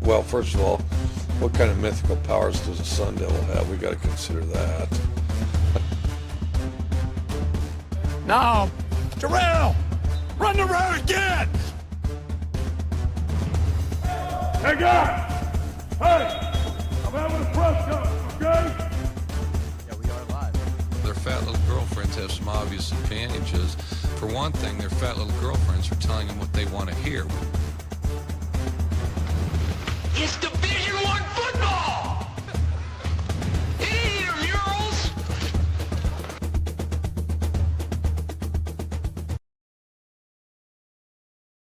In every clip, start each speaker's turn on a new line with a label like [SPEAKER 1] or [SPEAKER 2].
[SPEAKER 1] Well, first of all, what kind of mythical powers does a sun devil have? We got to consider that.
[SPEAKER 2] Now, Terrell, run the route again!
[SPEAKER 3] Hey guys! Hey! I'm having a press conference, okay?
[SPEAKER 4] Yeah, we are live.
[SPEAKER 1] Their fat little girlfriends have some obvious advantages. For one thing, their fat little girlfriends are telling them what they want to hear.
[SPEAKER 5] It's Division I football! Hey, murals!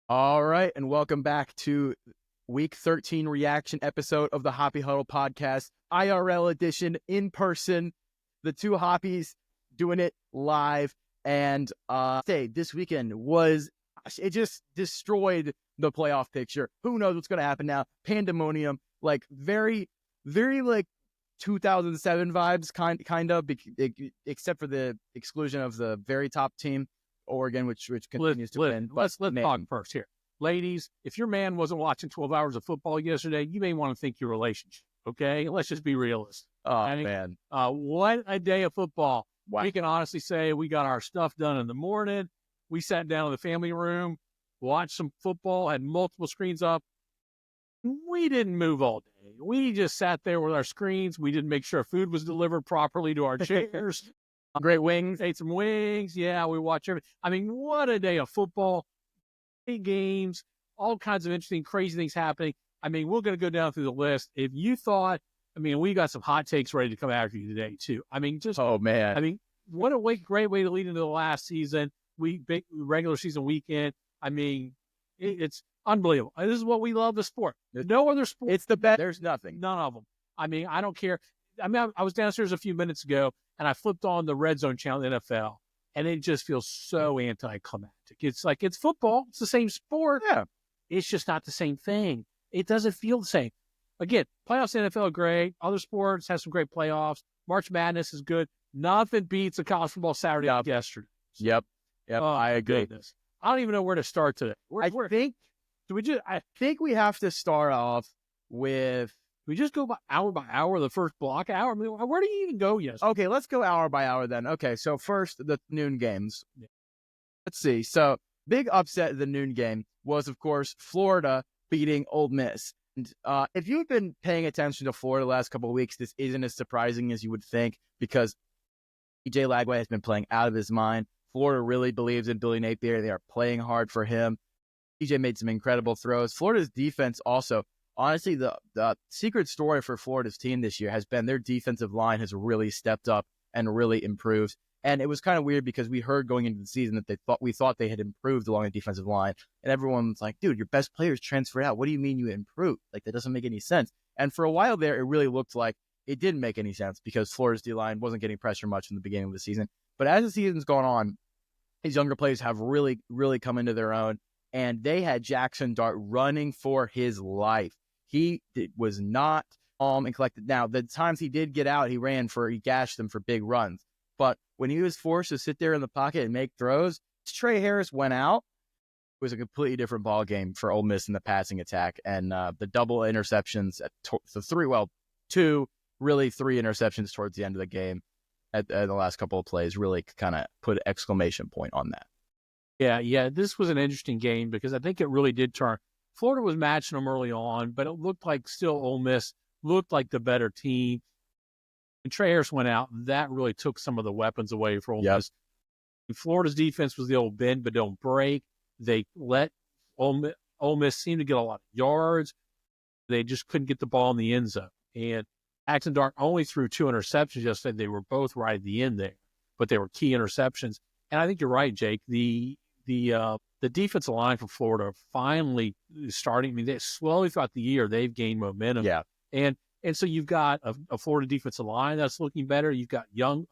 [SPEAKER 4] All right, and welcome back to Week 13 reaction episode of the Hoppy Huddle podcast, IRL edition, in person. The two Hoppies doing it live, and this weekend it just destroyed the playoff picture. Who knows what's going to happen now? Pandemonium, like very, very like 2007 vibes, kind of, except for the exclusion of the very top team, Oregon, which continues to win.
[SPEAKER 2] Let's talk first here. Ladies, if your man wasn't watching 12 hours of football yesterday, you may want to think your relationship, okay? Let's just be realistic.
[SPEAKER 4] Man.
[SPEAKER 2] What a day of football.
[SPEAKER 4] Wow.
[SPEAKER 2] We can honestly say we got our stuff done in the morning. We sat down in the family room, watched some football, had multiple screens up. We didn't move all day. We just sat there with our screens. We didn't make sure food was delivered properly to our chairs.
[SPEAKER 4] Great wings.
[SPEAKER 2] Ate some wings. Yeah, we watched everything. I mean, what a day of football. Big games, all kinds of interesting, crazy things happening. I mean, we're going to go down through the list. If you thought, we got some hot takes ready to come after you today, too.
[SPEAKER 4] Oh, man.
[SPEAKER 2] What a great way to lead into the last season. Big regular season weekend. It's unbelievable. This is what we love the sport. No other sport.
[SPEAKER 4] It's the best. There's nothing.
[SPEAKER 2] None of them. I don't care. I was downstairs a few minutes ago, and I flipped on the Red Zone channel in the NFL, and it just feels so anticlimactic. It's like, it's football. It's the same sport.
[SPEAKER 4] Yeah.
[SPEAKER 2] It's just not the same thing. It doesn't feel the same. Again, playoffs in the NFL are great. Other sports have some great playoffs. March Madness is good. Nothing beats a college football Saturday like yesterday.
[SPEAKER 4] Yep.
[SPEAKER 2] Oh,
[SPEAKER 4] I agree.
[SPEAKER 2] Goodness. I don't even know where to start today.
[SPEAKER 4] I think we have to start off with.
[SPEAKER 2] We just go by hour, the first block hour. Where do you even go yesterday?
[SPEAKER 4] Okay, let's go hour by hour then. Okay, so first, the noon games. Let's see. So, big upset of the noon game was, of course, Florida beating Ole Miss. And if you've been paying attention to Florida the last couple of weeks, this isn't as surprising as you would think, because EJ Lagway has been playing out of his mind. Florida really believes in Billy Napier. They are playing hard for him. EJ made some incredible throws. Florida's defense also. Honestly, the secret story for Florida's team this year has been their defensive line has really stepped up and really improved. And it was kind of weird because we heard going into the season that we thought they had improved along the defensive line. And everyone was like, dude, your best players transferred out. What do you mean you improved? Like, that doesn't make any sense. And for a while there, it really looked like it didn't make any sense because Florida's D-line wasn't getting pressure much in the beginning of the season. But as the season's gone on, these younger players have really, really come into their own. And they had Jackson Dart running for his life. He was not calm and collected. Now, the times he did get out, he gashed them for big runs. But when he was forced to sit there in the pocket and make throws, Trey Harris went out. It was a completely different ball game for Ole Miss in the passing attack. And the double interceptions, three interceptions towards the end of the game at the last couple of plays really kind of put an exclamation point on that.
[SPEAKER 2] Yeah, this was an interesting game because I think it really did turn. Florida was matching them early on, but it looked like still Ole Miss looked like the better team. And Trey Harris went out, and that really took some of the weapons away for Ole Miss. And Florida's defense was the old bend but don't break. They let Ole Miss seem to get a lot of yards. They just couldn't get the ball in the end zone. And Jackson Dart only threw 2 interceptions yesterday. They were both right at the end there, but they were key interceptions. And I think you're right, Jake. The defensive line for Florida finally starting. They slowly throughout the year they've gained momentum.
[SPEAKER 4] Yeah,
[SPEAKER 2] and so you've got a Florida defensive line that's looking better. You've got young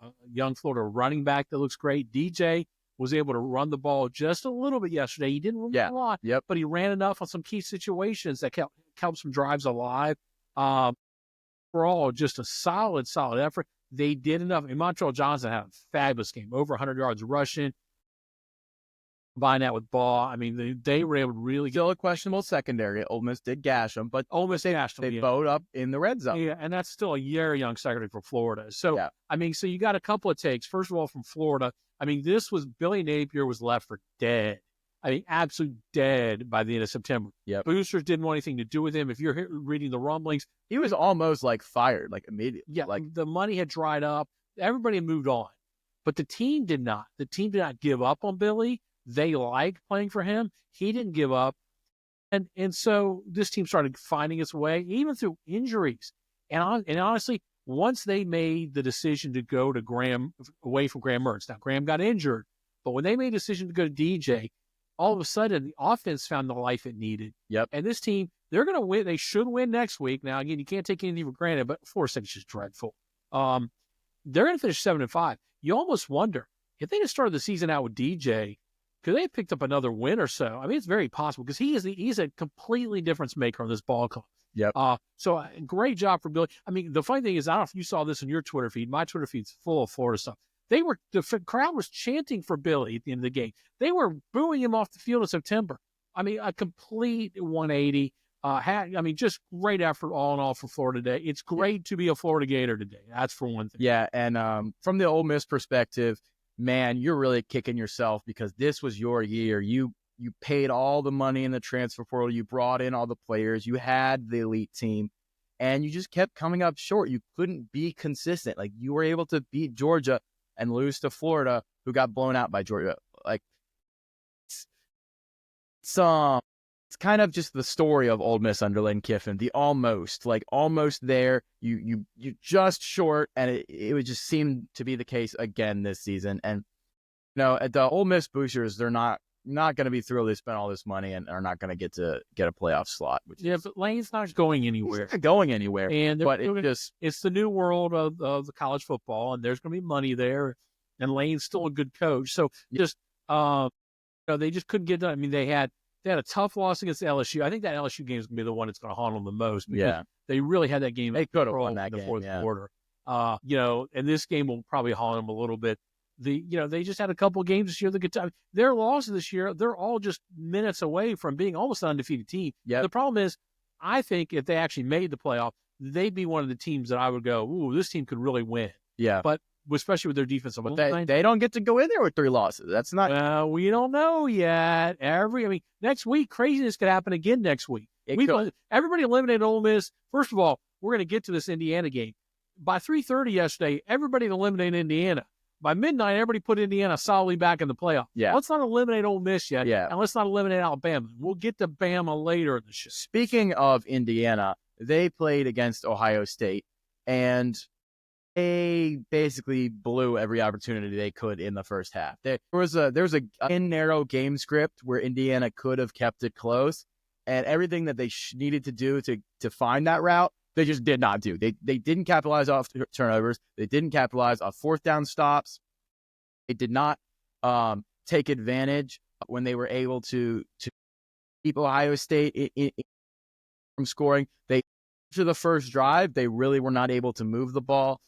[SPEAKER 2] Florida running back that looks great. DJ was able to run the ball just a little bit yesterday. He didn't run a lot, but he ran enough on some key situations that kept some drives alive. Overall, just a solid effort. They did enough. And Montreal Johnson had a fabulous game, over 100 yards rushing. Combine that with Ball. I mean, they were able to really
[SPEAKER 4] Still a questionable secondary. Ole Miss did gash them, but
[SPEAKER 2] Ole Miss gashed them.
[SPEAKER 4] they bowed up in the red zone.
[SPEAKER 2] Yeah, and that's still a very young secondary for Florida. So,
[SPEAKER 4] Yeah.
[SPEAKER 2] I mean, so you got a couple of takes. First of all, from Florida, I mean, Billy Napier was left for dead. I mean, absolute dead by the end of September.
[SPEAKER 4] Yep.
[SPEAKER 2] Boosters didn't want anything to do with him. If you're reading the rumblings,
[SPEAKER 4] He was almost like fired, like immediately.
[SPEAKER 2] yeah,
[SPEAKER 4] Like,
[SPEAKER 2] the money had dried up. Everybody had moved on. But the team did not. The team did not give up on Billy. They liked playing for him. He didn't give up. And so this team started finding its way, even through injuries. And honestly, once they made the decision to go to Graham, away from Graham Mertz. Now, Graham got injured. But when they made a decision to go to DJ, all of a sudden, the offense found the life it needed.
[SPEAKER 4] Yep.
[SPEAKER 2] And this team, they're going to win. They should win next week. Now, again, you can't take anything for granted, but 4-6 is just dreadful. They're going to finish 7-5. You almost wonder if they just started the season out with DJ, could they have picked up another win or so? I mean, it's very possible because he's a completely difference maker on this ball club.
[SPEAKER 4] Yep.
[SPEAKER 2] So great job for Billy. I mean, the funny thing is, I don't know if you saw this on your Twitter feed. My Twitter feed's full of Florida stuff. The crowd was chanting for Billy at the end of the game. They were booing him off the field in September. I mean, a complete 180. Just great effort all in all for Florida today. It's great to be a Florida Gator today. That's for one thing.
[SPEAKER 4] yeah, and from the Ole Miss perspective, man, you're really kicking yourself because this was your year. You paid all the money in the transfer portal. You brought in all the players. You had the elite team, and you just kept coming up short. You couldn't be consistent. Like, you were able to beat Georgia and lose to Florida, who got blown out by Georgia. Like, it's kind of just the story of Ole Miss under Lane Kiffin. The almost there. You just short, and it would just seem to be the case again this season. And at the Ole Miss boosters, they're not going to be thrilled they spent all this money and are not going to get a playoff slot.
[SPEAKER 2] But Lane's not going anywhere.
[SPEAKER 4] He's not going anywhere.
[SPEAKER 2] And
[SPEAKER 4] but
[SPEAKER 2] it's the new world of the college football, and there's going to be money there. And Lane's still a good coach. So they just couldn't get done. I mean, they had a tough loss against LSU. I think that LSU game is going to be the one that's going to haunt them the most. Because they really had that game.
[SPEAKER 4] They could have won that
[SPEAKER 2] in the
[SPEAKER 4] game,
[SPEAKER 2] fourth quarter. And this game will probably haunt them a little bit. They just had a couple of games this year that could time. Their losses this year, they're all just minutes away from being almost an undefeated team.
[SPEAKER 4] Yep.
[SPEAKER 2] The problem is, I think if they actually made the playoff, they'd be one of the teams that I would go, ooh, this team could really win.
[SPEAKER 4] Yeah.
[SPEAKER 2] But especially with their defensive line.
[SPEAKER 4] They don't get to go in there with 3 losses. That's not.
[SPEAKER 2] Well, we don't know yet. Next week, craziness could happen again next week. Everybody eliminated Ole Miss. First of all, we're going to get to this Indiana game. By 3:30 yesterday, everybody eliminated Indiana. By midnight, everybody put Indiana solidly back in the playoff.
[SPEAKER 4] Yeah.
[SPEAKER 2] Let's not eliminate Ole Miss yet.
[SPEAKER 4] Yeah.
[SPEAKER 2] And let's not eliminate Alabama. We'll get to Bama later in the show.
[SPEAKER 4] Speaking of Indiana, they played against Ohio State, and they basically blew every opportunity they could in the first half. There was a narrow game script where Indiana could have kept it close, and everything that they needed to do to find that route, they just did not do. They didn't capitalize off turnovers. They didn't capitalize off fourth down stops. They did not take advantage when they were able to keep Ohio State from scoring. After the first drive, they really were not able to move the ball.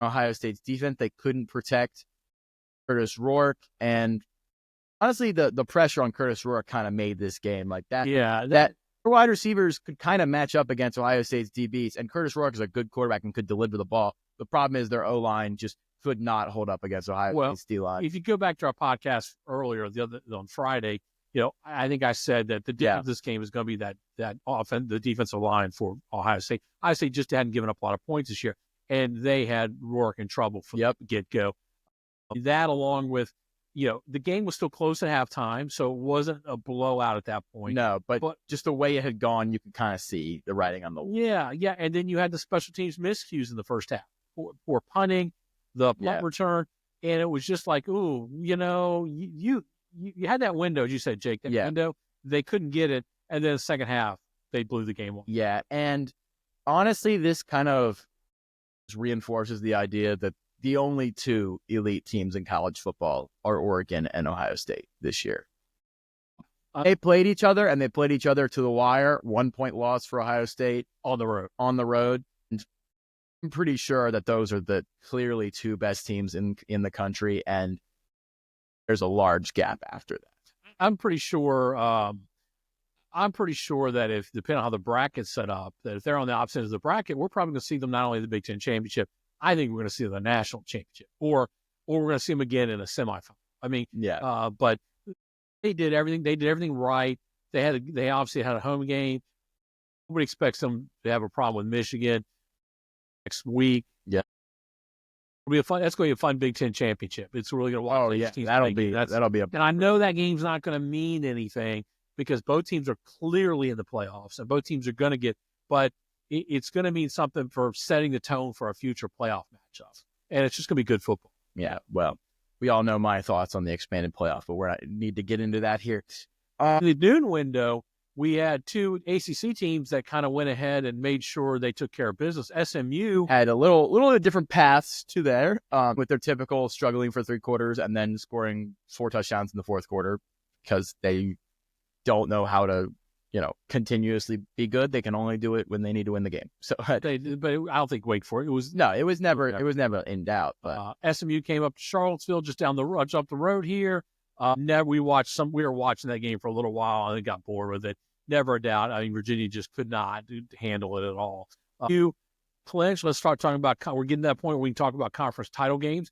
[SPEAKER 4] Ohio State's defense, they couldn't protect Curtis Rourke, and honestly, the pressure on Curtis Rourke kind of made this game like that.
[SPEAKER 2] Yeah,
[SPEAKER 4] that wide receivers could kind of match up against Ohio State's DBs, and Curtis Rourke is a good quarterback and could deliver the ball. The problem is their O-line just could not hold up against Ohio State's D-line.
[SPEAKER 2] If you go back to our podcast earlier on Friday, I think I said that the difference of this game is going to be the defensive line for Ohio State. Ohio State just hadn't given up a lot of points this year, and they had Rourke in trouble from the get-go. That along with, the game was still close at halftime, so it wasn't a blowout at that point.
[SPEAKER 4] No, but just the way it had gone, you could kind of see the writing on the wall.
[SPEAKER 2] Yeah, and then you had the special teams miscues in the first half for punting, the punt return, and it was just like, ooh, you had that window, as you said, Jake, that window. They couldn't get it, and then the second half, they blew the game off.
[SPEAKER 4] Yeah, and honestly, this kind of reinforces the idea that the only 2 elite teams in college football are Oregon and Ohio State this year. They played each other, and they played each other to the wire. 1-point loss for Ohio State
[SPEAKER 2] on the road.
[SPEAKER 4] And I'm pretty sure that those are the clearly 2 best teams in the country, and there's a large gap after that.
[SPEAKER 2] I'm pretty sure. I'm pretty sure that if, depending on how the bracket's set up, that if they're on the opposite end of the bracket, we're probably going to see them not only in the Big Ten championship. I think we're going to see them in the national championship, or we're going to see them again in a semifinal. I mean, but they did everything. They did everything right. They obviously had a home game. Nobody expects them to have a problem with Michigan next week.
[SPEAKER 4] Yeah.
[SPEAKER 2] That's going to be a fun Big Ten championship. It's really going to watch.
[SPEAKER 4] Oh yeah, that'll be a.
[SPEAKER 2] And I know that game's not going to mean anything because both teams are clearly in the playoffs and both teams are going to get. But it's going to mean something for setting the tone for a future playoff matchup, and it's just going to be good football.
[SPEAKER 4] Yeah. Well, we all know my thoughts on the expanded playoff, but we need to get into that here.
[SPEAKER 2] In the noon window, we had two ACC teams that kind of went ahead and made sure they took care of business. SMU
[SPEAKER 4] had a little bit different paths to there with their typical struggling for 3 quarters and then scoring 4 touchdowns in the 4th quarter because they don't know how to, continuously be good. They can only do it when they need to win the game. So,
[SPEAKER 2] but I don't think Wake Forest.
[SPEAKER 4] It was never in doubt. But
[SPEAKER 2] SMU came up to Charlottesville just up the road here. We were watching that game for a little while and got bored with it. Never a doubt. I mean, Virginia just could not handle it at all. Clinched. Let's start talking about. We're getting to that point where we can talk about conference title games.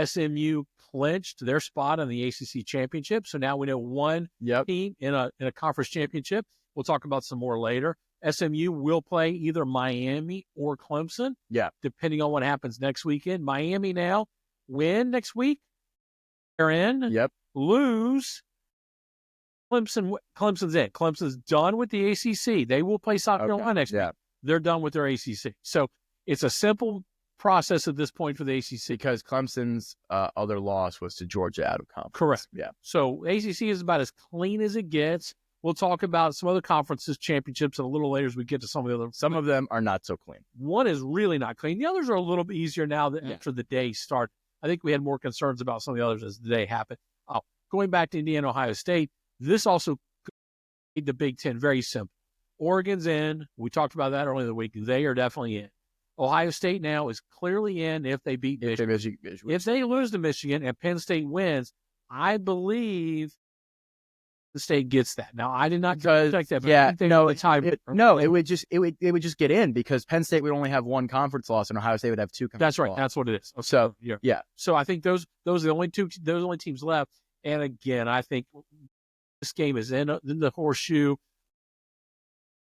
[SPEAKER 2] SMU clinched their spot in the ACC championship, so now we know one team in a conference championship. We'll talk about some more later. SMU will play either Miami or Clemson.
[SPEAKER 4] Yeah,
[SPEAKER 2] depending on what happens next weekend. Miami now win next week. They're in.
[SPEAKER 4] Yep.
[SPEAKER 2] Lose. Clemson's in. Clemson's done with the ACC. They will play South Carolina next week. They're done with their ACC. So it's a simple process at this point for the ACC.
[SPEAKER 4] Because Clemson's other loss was to Georgia out of conference.
[SPEAKER 2] Correct.
[SPEAKER 4] Yeah.
[SPEAKER 2] So ACC is about as clean as it gets. We'll talk about some other conferences, championships, a little later as we get to some of the other.
[SPEAKER 4] Some of them are not so clean.
[SPEAKER 2] One is really not clean. The others are a little bit easier now that after the day start. I think we had more concerns about some of the others as the day happened. Going back to Indiana, Ohio State, this also made the Big Ten very simple. Oregon's in. We talked about that earlier in the week. They are definitely in. Ohio State now is clearly in if they beat Michigan. If they lose to Michigan and Penn State wins, I believe the state gets that. Now, I did not check that. But
[SPEAKER 4] it would just get in because Penn State would only have 1 conference loss and Ohio State would have 2 conference
[SPEAKER 2] That's right.
[SPEAKER 4] loss.
[SPEAKER 2] That's what it is. Okay.
[SPEAKER 4] So,
[SPEAKER 2] So I think those are the only teams left. And again, I think this game is in the horseshoe.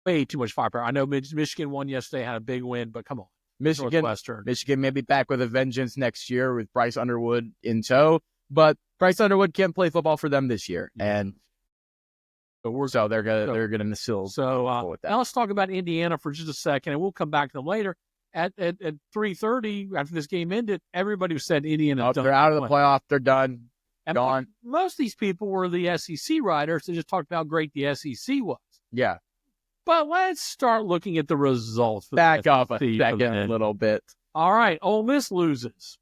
[SPEAKER 2] Way too much firepower. I know Michigan won yesterday, had a big win, but come on. Michigan may be back with a vengeance next year with Bryce Underwood in tow, but Bryce Underwood can't play football for them this year. And so they're gonna still. So now let's talk about Indiana for just a second, and we'll come back to them later. At 3:30 after this game ended, everybody said Indiana.
[SPEAKER 4] They're out of the playoff. They're done.
[SPEAKER 2] And
[SPEAKER 4] gone.
[SPEAKER 2] Most of these people were the SEC writers that just talked about how great the SEC was.
[SPEAKER 4] Yeah.
[SPEAKER 2] But let's start looking at the results.
[SPEAKER 4] Back up a second a little bit.
[SPEAKER 2] All right, Ole Miss loses.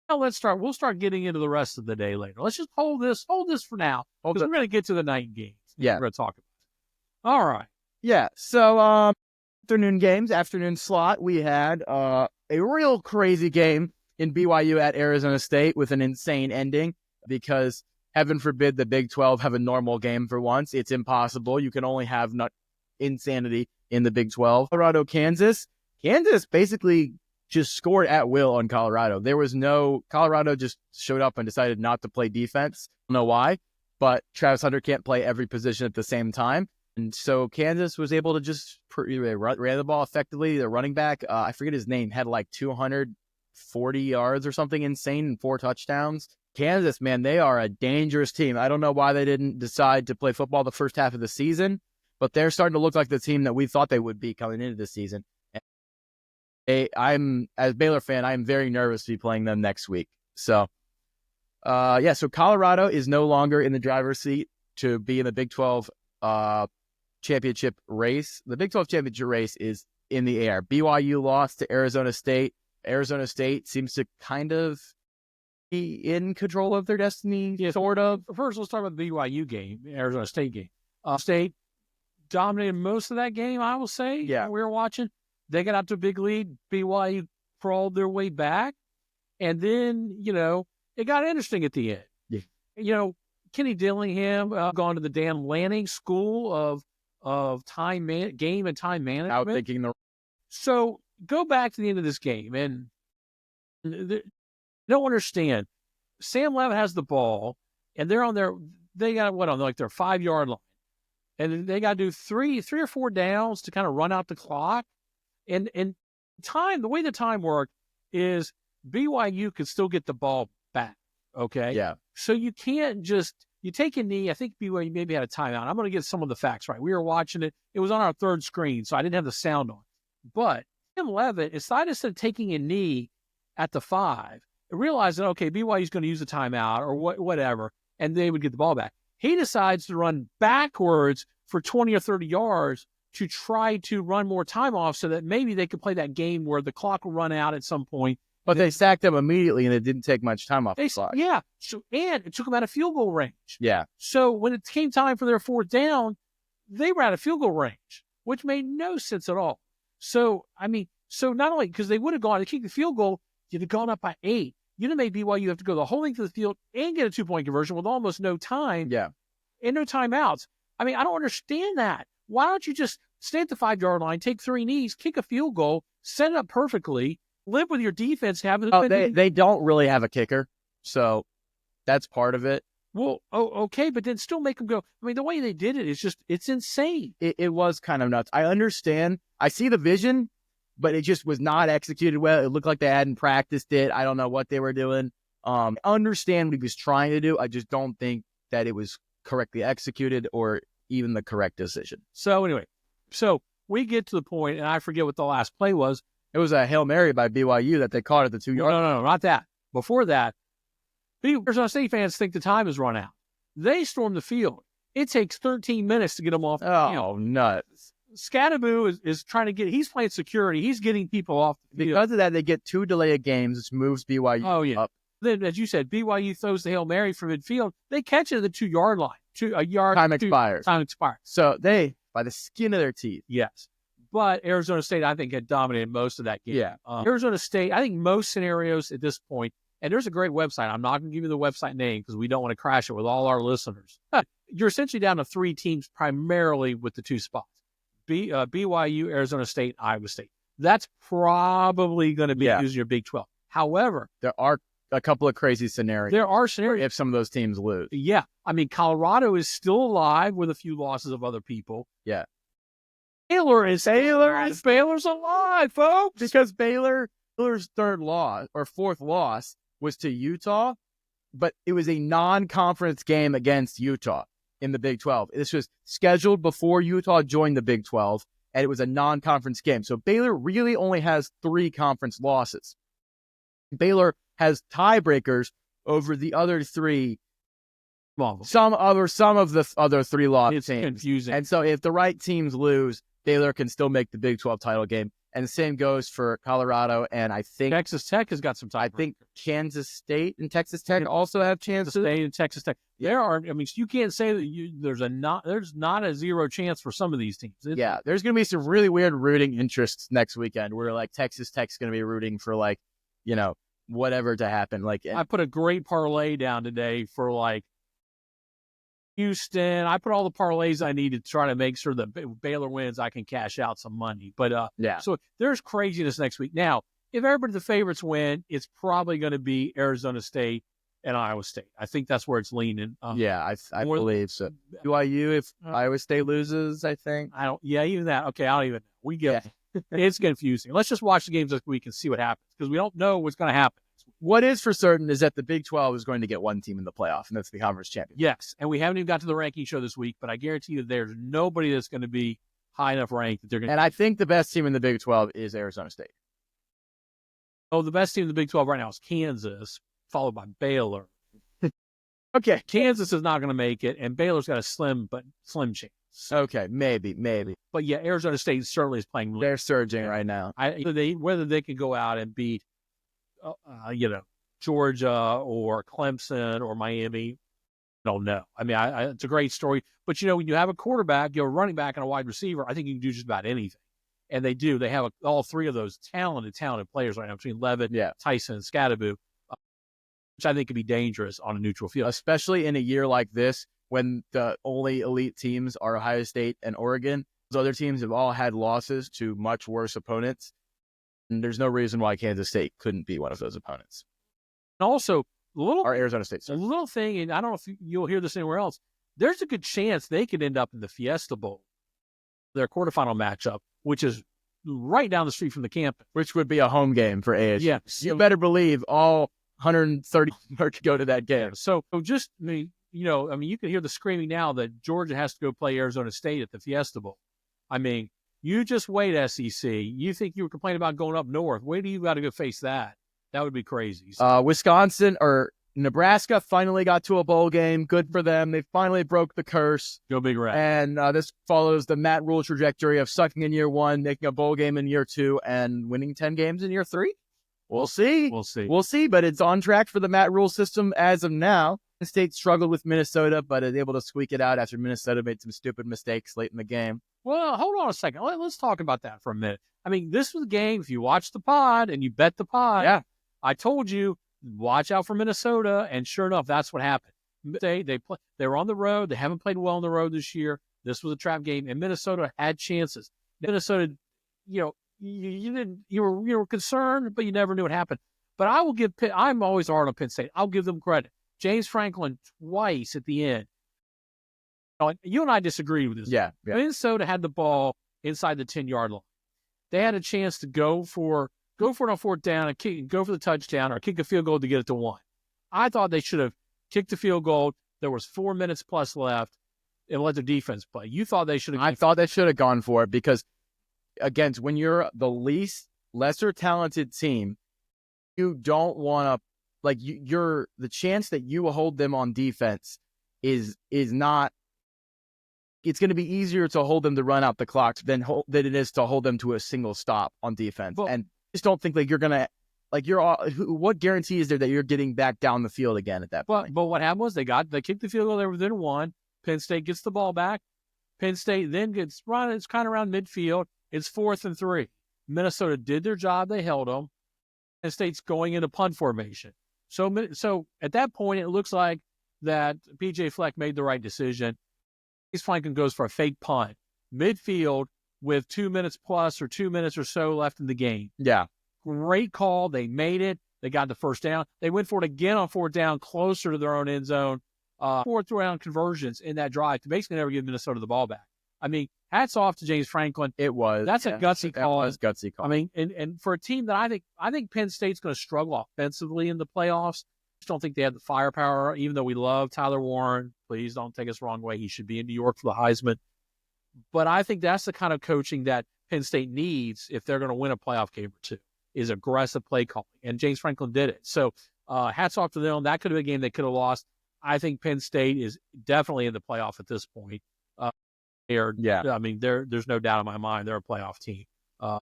[SPEAKER 2] Now we'll start getting into the rest of the day later. Let's just hold this for now because we're going to get to the night games.
[SPEAKER 4] Yeah,
[SPEAKER 2] we're going to talk about it. All right.
[SPEAKER 4] Yeah. So afternoon slot. We had a real crazy game in BYU at Arizona State with an insane ending because heaven forbid the Big 12 have a normal game for once. It's impossible. You can only have insanity in the Big 12. Colorado, Kansas basically just scored at will on Colorado. Colorado just showed up and decided not to play defense. I don't know why, but Travis Hunter can't play every position at the same time. And so Kansas was able to just ran the ball effectively. The running back, I forget his name, had like 240 yards or something insane and 4 touchdowns. Kansas, man, they are a dangerous team. I don't know why they didn't decide to play football the first half of the season, but they're starting to look like the team that we thought they would be coming into the season. I'm, as a Baylor fan, I'm very nervous to be playing them next week. So, so Colorado is no longer in the driver's seat to be in the Big 12 championship race. The Big 12 championship race is in the air. BYU lost to Arizona State. Arizona State seems to kind of be in control of their destiny, sort of.
[SPEAKER 2] First, let's talk about the BYU game, Arizona State game. State dominated most of that game, I will say.
[SPEAKER 4] Yeah.
[SPEAKER 2] We were watching. They got out to a big lead. BYU crawled their way back. And then, it got interesting at the end.
[SPEAKER 4] Yeah.
[SPEAKER 2] Kenny Dillingham gone to the Dan Lanning School of game and time management.
[SPEAKER 4] Outthinking the.
[SPEAKER 2] So go back to the end of this game, and don't understand. Sam Levitt has the ball, and they're on their. They got on like their 5-yard line, and they got to do three or four downs to kind of run out the clock. And time, the way the time worked is BYU could still get the ball back. Okay.
[SPEAKER 4] Yeah.
[SPEAKER 2] So you can't just you take a knee. I think BYU maybe had a timeout. I'm going to get some of the facts right. We were watching it. It was on our third screen, so I didn't have the sound on. But Tim Levitt, instead of taking a knee at the 5, realized that, okay, BYU is going to use a timeout or whatever, and they would get the ball back. He decides to run backwards for 20 or 30 yards to try to run more time off so that maybe they could play that game where the clock will run out at some point.
[SPEAKER 4] But they sacked him immediately, and it didn't take much time off the clock.
[SPEAKER 2] Yeah. So, and it took them out of field goal range.
[SPEAKER 4] Yeah.
[SPEAKER 2] So when it came time for their 4th down, they were out of field goal range, which made no sense at all. So, not only because they would have gone to kick the field goal, you'd have gone up by 8. You'd have made BYU have to go the whole length of the field and get a 2-point conversion with almost no time.
[SPEAKER 4] Yeah.
[SPEAKER 2] And no timeouts. I don't understand that. Why don't you just stay at the 5-yard line, take 3 knees, kick a field goal, set it up perfectly, live with your defense having.
[SPEAKER 4] They don't really have a kicker, so that's part of it.
[SPEAKER 2] Well, okay, but then still make them go. The way they did it is just, it's insane.
[SPEAKER 4] It was kind of nuts. I understand. I see the vision, but it just was not executed well. It looked like they hadn't practiced it. I don't know what they were doing. I understand what he was trying to do. I just don't think that it was correctly executed or even the correct decision.
[SPEAKER 2] So anyway, we get to the point, and I forget what the last play was.
[SPEAKER 4] It was a Hail Mary by BYU that they caught at the 2-yard line.
[SPEAKER 2] No, not that. Before that, Arizona State fans think the time has run out. They storm the field. It takes 13 minutes to get them off the field.
[SPEAKER 4] Oh, nuts.
[SPEAKER 2] Scadaboo is trying to he's playing security. He's getting people off the field.
[SPEAKER 4] Because of that, they get 2 delay of games, which moves BYU up.
[SPEAKER 2] Then, as you said, BYU throws the Hail Mary from midfield. They catch it at the 2-yard line.
[SPEAKER 4] Time expires. So they, by the skin of their teeth.
[SPEAKER 2] Yes. But Arizona State, I think, had dominated most of that game.
[SPEAKER 4] Yeah.
[SPEAKER 2] Arizona State, I think most scenarios at this point, and there's a great website. I'm not going to give you the website name because we don't want to crash it with all our listeners. You're essentially down to 3 teams primarily with the 2 spots. BYU, Arizona State, Iowa State. That's probably going to be using your Big 12. However,
[SPEAKER 4] there are a couple of crazy scenarios.
[SPEAKER 2] There are scenarios.
[SPEAKER 4] If some of those teams lose.
[SPEAKER 2] Yeah. Colorado is still alive with a few losses of other people.
[SPEAKER 4] Yeah.
[SPEAKER 2] Baylor's alive, folks.
[SPEAKER 4] Because Baylor's 4th loss was to Utah, but it was a non-conference game against Utah in the Big 12. This was scheduled before Utah joined the Big 12, and it was a non-conference game. So Baylor really only has 3 conference losses. Baylor has tiebreakers over the other 3. Some of the other 3 lost
[SPEAKER 2] teams. It's confusing.
[SPEAKER 4] And so if the right teams lose, Baylor can still make the Big 12 title game. And the same goes for Colorado, and I think
[SPEAKER 2] Texas Tech has got some time.
[SPEAKER 4] I think Kansas State and Texas Tech also have chances.
[SPEAKER 2] State and Texas Tech. There are. You can't say that there's not a 0 chance for some of these teams.
[SPEAKER 4] There's going to be some really weird rooting interests next weekend where like Texas Tech's going to be rooting for whatever to happen. I
[SPEAKER 2] put a great parlay down today for Houston. I put all the parlays I need to try to make sure that Baylor wins. I can cash out some money. But so there's craziness next week. Now, if everybody the favorites win, it's probably going to be Arizona State and Iowa State. I think that's where it's leaning.
[SPEAKER 4] I believe so. BYU if Iowa State loses, I think.
[SPEAKER 2] Even that. Okay, I don't even know. We get it's confusing. Let's just watch the games this week and see what happens because we don't know what's going to happen.
[SPEAKER 4] What is for certain is that the Big 12 is going to get 1 team in the playoff, and that's the conference champion.
[SPEAKER 2] Yes, and we haven't even got to the ranking show this week, but I guarantee you there's nobody that's going to be high enough ranked that they're going to.
[SPEAKER 4] And I think the best team in the Big 12 is Arizona State.
[SPEAKER 2] Oh, the best team in the Big 12 right now is Kansas, followed by Baylor.
[SPEAKER 4] Okay.
[SPEAKER 2] Kansas is not going to make it, and Baylor's got a slim chance.
[SPEAKER 4] Okay, maybe.
[SPEAKER 2] But yeah, Arizona State certainly is playing.
[SPEAKER 4] They're surging right now.
[SPEAKER 2] Whether they can go out and beat Georgia or Clemson or Miami, I don't know. It's a great story. But, when you have a quarterback, a running back, and a wide receiver, I think you can do just about anything. And they do. They have all 3 of those talented players right now between Levitt, Tyson, and Scadaboo. which I think could be dangerous on a neutral field.
[SPEAKER 4] Especially in a year like this when the only elite teams are Ohio State and Oregon. Those other teams have all had losses to much worse opponents. And there's no reason why Kansas State couldn't be one of those opponents.
[SPEAKER 2] And also,
[SPEAKER 4] Or Arizona State.
[SPEAKER 2] a
[SPEAKER 4] Sorry.
[SPEAKER 2] little thing, and I don't know if you'll hear this anywhere else, there's a good chance they could end up in the Fiesta Bowl, their quarterfinal matchup, which is right down the street from the campus.
[SPEAKER 4] Which would be a home game for ASU.
[SPEAKER 2] Yeah.
[SPEAKER 4] You better believe all 130 are to go to that game.
[SPEAKER 2] So just, you can hear the screaming now that Georgia has to go play Arizona State at the Fiesta Bowl. I mean, you just wait, SEC. You think you were complaining about going up north. Wait till you got to go face that. That would be crazy. So,
[SPEAKER 4] Wisconsin or Nebraska finally got to a bowl game. Good for them. They finally broke the curse.
[SPEAKER 2] go Big Red.
[SPEAKER 4] And this follows the Matt Rule trajectory of sucking in year 1, making a bowl game in year 2, and winning 10 games in year 3. We'll see.
[SPEAKER 2] We'll see.
[SPEAKER 4] We'll see, but it's on track for the Matt Rule system as of now. Penn State struggled with Minnesota, but is able to squeak it out after Minnesota made some stupid mistakes late in the game.
[SPEAKER 2] Well, hold on a second. Let's talk about that for a minute. I mean, this was a game, if you watch the pod and you bet the pod,
[SPEAKER 4] Yeah.
[SPEAKER 2] I told you, watch out for Minnesota, and sure enough, that's what happened. They were on the road. They haven't played well on the road this year. This was a trap game, and Minnesota had chances. Minnesota, you were concerned, but you never knew what happened. But I will give I'm always hard on Penn State. I'll give them credit. James Franklin twice at the end. You and I disagreed with this.
[SPEAKER 4] Yeah.
[SPEAKER 2] Minnesota had the ball inside the 10-yard line. They had a chance to go for it on 4th down and go for the touchdown or kick a field goal to get it to 1. I thought they should have kicked the field goal. There was 4 minutes plus left and let their defense play. You thought they should have.
[SPEAKER 4] I thought they should have gone for it because, again, when you're the lesser talented team, you don't want to, the chance that you will hold them on defense is not. It's going to be easier to hold them to run out the clock than it is to hold them to a single stop on defense.
[SPEAKER 2] Well,
[SPEAKER 4] and just don't think you're going to, what guarantee is there that you're getting back down the field again at that point?
[SPEAKER 2] But what happened was they kicked the field goal, they were within 1. Penn State gets the ball back. Penn State then gets run. It's kind of around midfield. It's 4th and 3. Minnesota did their job. They held them. Penn State's going into punt formation. So at that point, it looks like that P.J. Fleck made the right decision. James Franklin goes for a fake punt midfield with 2 minutes plus or 2 minutes or so left in the game.
[SPEAKER 4] Yeah.
[SPEAKER 2] Great call. They made it. They got the first down. They went for it again on 4th down, closer to their own end zone. 4th round conversions in that drive to basically never give Minnesota the ball back. I mean, hats off to James Franklin.
[SPEAKER 4] It was.
[SPEAKER 2] That's a gutsy call.
[SPEAKER 4] That was a gutsy call.
[SPEAKER 2] I mean, and for a team that I think Penn State's going to struggle offensively in the playoffs. I just don't think they have the firepower, even though we love Tyler Warren. Please don't take us the wrong way. He should be in New York for the Heisman. But I think that's the kind of coaching that Penn State needs if they're going to win a playoff game or two, is aggressive play calling. And James Franklin did it. So hats off to them. That could have been a game they could have lost. I think Penn State is definitely in the playoff at this point. I mean, there's no doubt in my mind they're a playoff team. I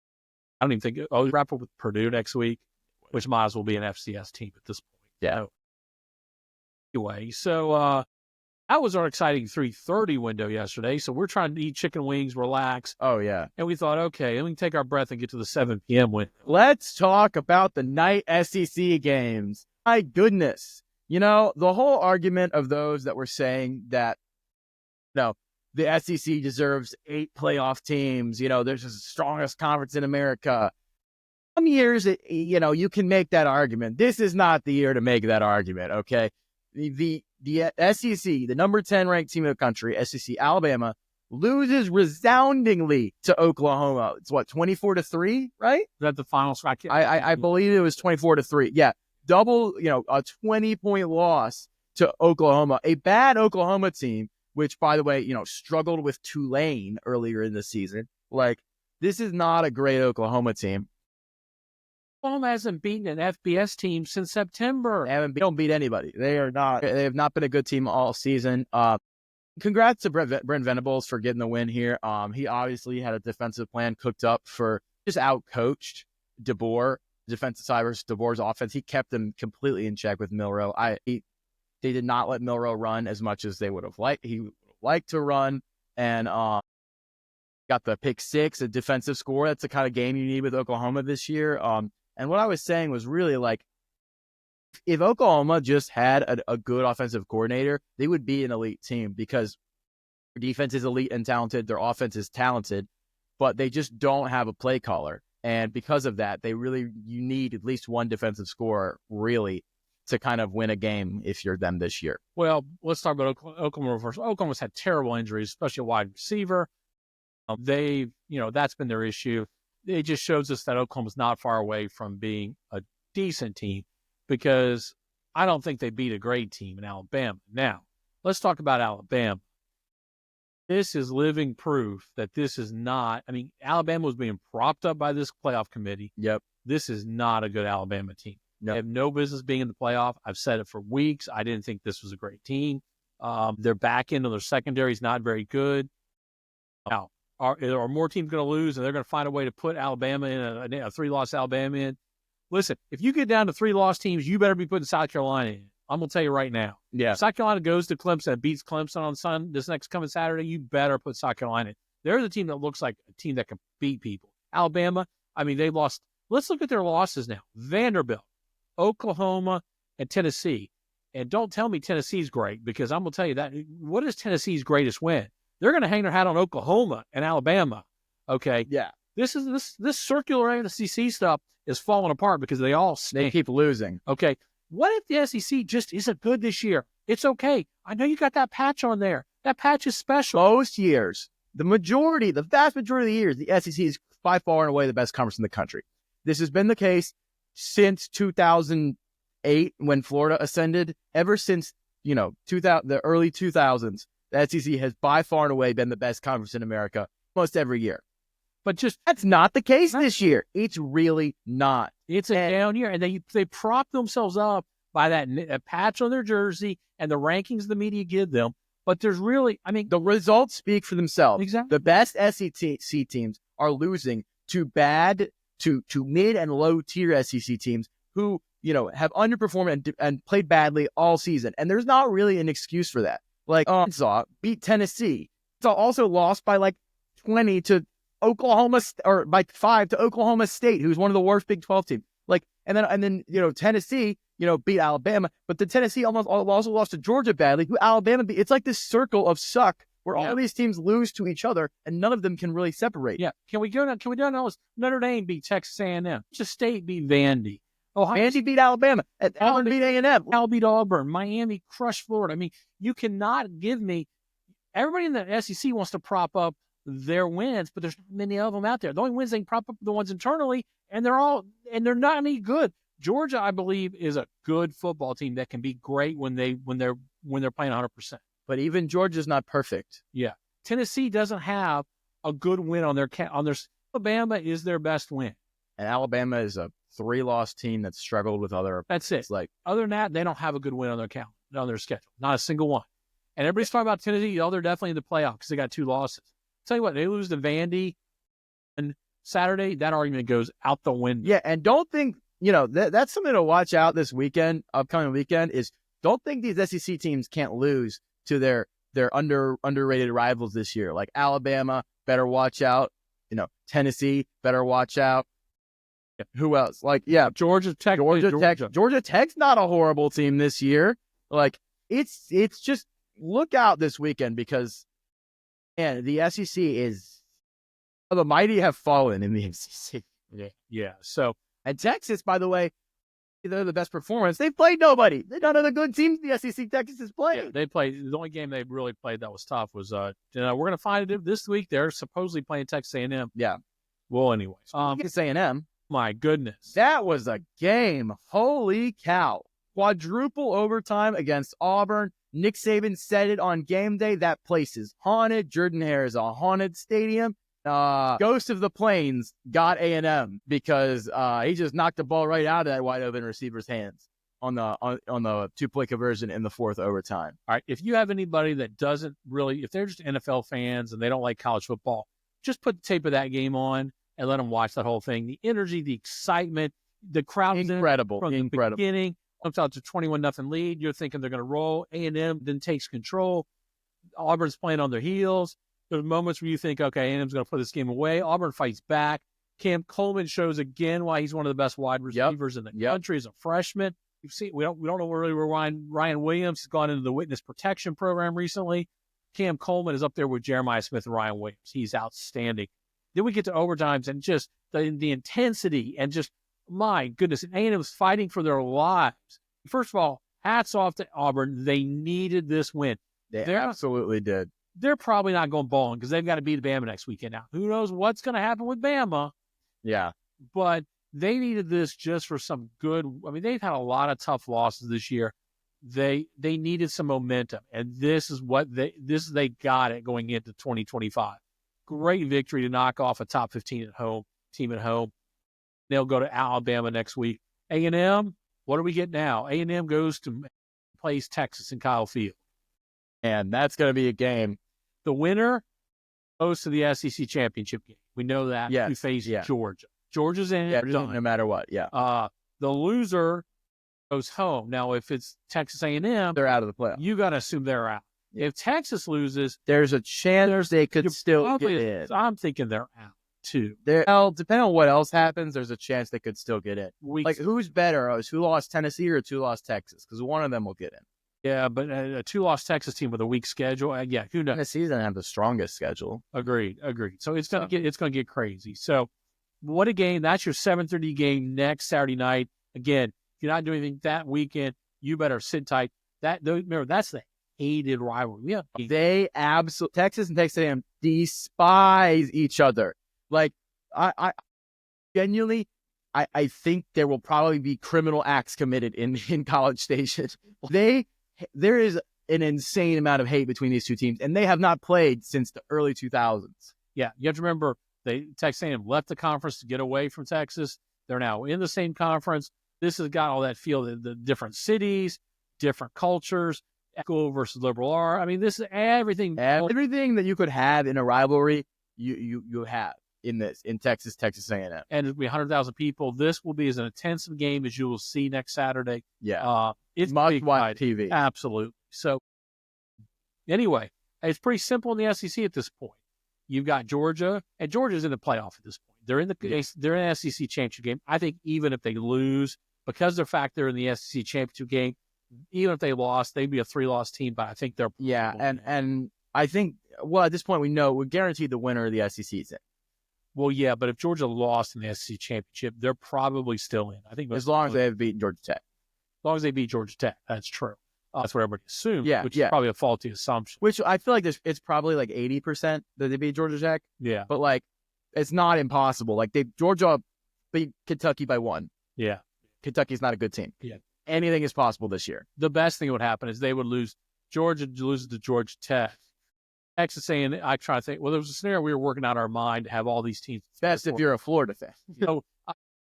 [SPEAKER 2] don't even think wrap up with Purdue next week, which might as well be an FCS team at this point.
[SPEAKER 4] Yeah.
[SPEAKER 2] Anyway, so that was our exciting 3:30 window yesterday. So we're trying to eat chicken wings, relax.
[SPEAKER 4] Oh, yeah.
[SPEAKER 2] And we thought, okay, let me take our breath and get to the 7 p.m. window.
[SPEAKER 4] Let's talk about the night SEC games. My goodness. The whole argument of those that were saying that, the SEC deserves 8 playoff teams. There's the strongest conference in America. Some years, you can make that argument. This is not the year to make that argument, okay? The SEC, the number 10 ranked team in the country, SEC Alabama, loses resoundingly to Oklahoma. It's 24-3, right?
[SPEAKER 2] Is that the final score?
[SPEAKER 4] I believe it was 24-3. Yeah. Double, a 20-point loss to Oklahoma, a bad Oklahoma team, which, by the way, struggled with Tulane earlier in the season. This is not a great Oklahoma team.
[SPEAKER 2] Oklahoma hasn't beaten an FBS team since September.
[SPEAKER 4] They don't beat anybody. They have not been a good team all season. Congrats to Brent Venables for getting the win here. He obviously had a defensive plan cooked up for just out-coached DeBoer. Defensive side versus DeBoer's offense. He kept them completely in check with Milroe. They did not let Milroe run as much as they would have liked. He would have liked to run, and got the pick 6, a defensive score. That's the kind of game you need with Oklahoma this year. And what I was saying was really If Oklahoma just had a good offensive coordinator, they would be an elite team because their defense is elite and talented. Their offense is talented, but they just don't have a play caller. And because of that, you need at least one defensive scorer really to kind of win a game if you're them this year.
[SPEAKER 2] Well, let's talk about Oklahoma first. Oklahoma's had terrible injuries, especially a wide receiver. That's been their issue. It just shows us that Oklahoma's not far away from being a decent team because I don't think they beat a great team in Alabama. Now, let's talk about Alabama. This is living proof that this is not, Alabama was being propped up by this playoff committee.
[SPEAKER 4] Yep.
[SPEAKER 2] This is not a good Alabama team. They have no business being in the playoff. I've said it for weeks. I didn't think this was a great team. Their back end of their secondary is not very good. Now, are more teams going to lose and they're going to find a way to put Alabama in a 3-loss Alabama in? Listen, if you get down to 3-loss teams, you better be putting South Carolina in. I'm going to tell you right now.
[SPEAKER 4] Yeah.
[SPEAKER 2] If South Carolina goes to Clemson and beats Clemson on this next coming Saturday, you better put South Carolina in. They're the team that looks like a team that can beat people. Alabama, they lost. Let's look at their losses now. Vanderbilt, Oklahoma, and Tennessee. And don't tell me Tennessee's great because I'm going to tell you that. What is Tennessee's greatest win? They're going to hang their hat on Oklahoma and Alabama. Okay.
[SPEAKER 4] Yeah.
[SPEAKER 2] This circular SEC stuff is falling apart because they all stink.
[SPEAKER 4] They keep losing.
[SPEAKER 2] Okay. What if the SEC just isn't good this year? It's okay. I know you got that patch on there. That patch is special.
[SPEAKER 4] Most years, the vast majority of the years, the SEC is by far and away the best conference in the country. This has been the case since 2008 when Florida ascended. Ever since, the early 2000s, the SEC has by far and away been the best conference in America most every year. But that's not the case this year. It's really not.
[SPEAKER 2] It's a down year. And they prop themselves up by that patch on their jersey and the rankings the media give them. But there's really,
[SPEAKER 4] the results speak for themselves.
[SPEAKER 2] Exactly.
[SPEAKER 4] The best SEC teams are losing to mid and low tier SEC teams who, have underperformed and played badly all season. And there's not really an excuse for that. Like Arkansas beat Tennessee. It's also lost by 20 to Oklahoma, or by 5 to Oklahoma State, who's one of the worst Big 12 teams. And then Tennessee, beat Alabama, but the Tennessee also lost to Georgia badly, who Alabama beat. It's like this circle of suck where all these teams lose to each other and none of them can really separate.
[SPEAKER 2] Yeah. Can we do this? Notre Dame beat Texas A&M. Georgia State beat Vandy.
[SPEAKER 4] Vandy beat Alabama. Auburn beat A&M.
[SPEAKER 2] Cal beat Auburn. Miami crushed Florida. You cannot give me. Everybody in the SEC wants to prop up their wins, but there's not many of them out there. The only wins they can prop up are the ones internally, and they're not any good. Georgia, I believe, is a good football team that can be great when they're playing 100%.
[SPEAKER 4] But even Georgia's not perfect.
[SPEAKER 2] Yeah. Tennessee doesn't have a good win on their Alabama is their best win.
[SPEAKER 4] And Alabama is a 3-loss team that struggled with other.
[SPEAKER 2] That's it. Other than that, they don't have a good win on their schedule. Not a single one. And everybody's talking about Tennessee. They're definitely in the playoff because they got 2 losses. Tell you what, they lose to Vandy on Saturday, that argument goes out the window.
[SPEAKER 4] Yeah, and don't think, that's something to watch out this upcoming weekend, is don't think these SEC teams can't lose to their underrated rivals this year. Like Alabama, better watch out. Tennessee, better watch out. Yeah. Who else?
[SPEAKER 2] Georgia Tech.
[SPEAKER 4] Georgia Tech's not a horrible team this year. It's just look out this weekend because the SEC is the mighty have fallen in the SEC.
[SPEAKER 2] Yeah.
[SPEAKER 4] And Texas, by the way, they're the best performance. They've played nobody. None of the good teams the SEC Texas has played.
[SPEAKER 2] Yeah, they played. The only game they really played that was tough was we're going to find it this week. They're supposedly playing Texas A&M.
[SPEAKER 4] Yeah.
[SPEAKER 2] Well, anyways,
[SPEAKER 4] Texas A&M.
[SPEAKER 2] My goodness,
[SPEAKER 4] that was a game. Holy cow! Quadruple overtime against Auburn. Nick Saban said it on game day. That place is haunted. Jordan-Hare is a haunted stadium. Ghost of the Plains got A&M because he just knocked the ball right out of that wide open receiver's hands on the 2-point conversion in the 4th overtime.
[SPEAKER 2] All right, if you have anybody that doesn't really, if they're just NFL fans and they don't like college football, just put the tape of that game on and let them watch that whole thing. The energy, the excitement, the crowd
[SPEAKER 4] incredible
[SPEAKER 2] from the beginning. Comes out to 21-0 lead. You're thinking they're going to roll. A&M then takes control. Auburn's playing on their heels. There's moments where you think, okay, A&M's going to put this game away. Auburn fights back. Cam Coleman shows again why he's one of the best wide receivers in the country as a freshman. we don't know really where Ryan Williams has gone into the witness protection program recently. Cam Coleman is up there with Jeremiah Smith and Ryan Williams. He's outstanding. Then we get to overtimes and just the intensity and just, my goodness, A&M was fighting for their lives. First of all, hats off to Auburn. They needed this win.
[SPEAKER 4] They absolutely did.
[SPEAKER 2] They're probably not going bowling because they've got to beat Bama next weekend now. Who knows what's going to happen with Bama?
[SPEAKER 4] Yeah.
[SPEAKER 2] But they needed this just for some good. I mean, they've had a lot of tough losses this year. They needed some momentum, and this is they got it going into 2025. Great victory to knock off a top 15 team at home. They'll go to Alabama next week. A&M, what do we get now? A&M plays Texas in Kyle Field.
[SPEAKER 4] And that's going to be a game.
[SPEAKER 2] The winner goes to the SEC championship game. We know that.
[SPEAKER 4] Yes.
[SPEAKER 2] Who faces Georgia. Georgia's in.
[SPEAKER 4] Yeah,
[SPEAKER 2] Done.
[SPEAKER 4] no matter what. Yeah.
[SPEAKER 2] The loser goes home. Now, if it's Texas A&M,
[SPEAKER 4] they're out of the playoff.
[SPEAKER 2] You got to assume they're out. If Texas loses,
[SPEAKER 4] there's a chance they could still get in.
[SPEAKER 2] I'm thinking they're out too.
[SPEAKER 4] Well, depending on what else happens, there's a chance they could still get in. Who's better? Who lost Tennessee or who lost Texas? Because one of them will get in.
[SPEAKER 2] Yeah, but a 2-loss Texas team with a weak schedule. Who knows?
[SPEAKER 4] Tennessee doesn't have the strongest schedule.
[SPEAKER 2] Agreed. So it's gonna get crazy. So what a game! That's your 7:30 game next Saturday night. Again, if you're not doing anything that weekend, you better sit tight. Remember, that's the hated rivalry. Yeah,
[SPEAKER 4] they absolutely Texas and Texas A&M despise each other. Like I genuinely, I think there will probably be criminal acts committed in College Station. There is an insane amount of hate between these two teams, and they have not played since the early 2000s.
[SPEAKER 2] Yeah, you have to remember, Texas A&M left the conference to get away from Texas. They're now in the same conference. This has got all that feel, the different cities, different cultures, school versus liberal art. I mean, this is everything.
[SPEAKER 4] Everything that you could have in a rivalry, you have in Texas A&M.
[SPEAKER 2] And it'll be 100,000 people. This will be as an intensive game as you will see next Saturday.
[SPEAKER 4] Yeah.
[SPEAKER 2] It's
[SPEAKER 4] must watch TV.
[SPEAKER 2] Absolutely. So anyway, it's pretty simple in the SEC at this point. You've got Georgia, and Georgia's in the playoff at this point. They're in the SEC championship game. I think even if they lose, because of the fact they're in the SEC championship game, even if they lost, they'd be a 3-loss team, but I think they're
[SPEAKER 4] and I think at this point we're guaranteed the winner of the SEC is in.
[SPEAKER 2] Well, yeah, but if Georgia lost in the SEC championship, they're probably still in. I think
[SPEAKER 4] as long as they have beaten Georgia Tech.
[SPEAKER 2] As long as they beat Georgia Tech, that's true. That's what everybody assumes, which
[SPEAKER 4] is
[SPEAKER 2] probably a faulty assumption.
[SPEAKER 4] Which I feel like it's probably like 80% that they beat Georgia Tech.
[SPEAKER 2] Yeah.
[SPEAKER 4] But like, it's not impossible. Like Georgia beat Kentucky by 1.
[SPEAKER 2] Yeah.
[SPEAKER 4] Kentucky's not a good team.
[SPEAKER 2] Yeah.
[SPEAKER 4] Anything is possible this year.
[SPEAKER 2] The best thing that would happen is they would lose. Georgia loses to Georgia Tech. Texas A&M, I try to think, well, there was a scenario we were working out in our mind to have all these teams.
[SPEAKER 4] Best if you're a Florida fan.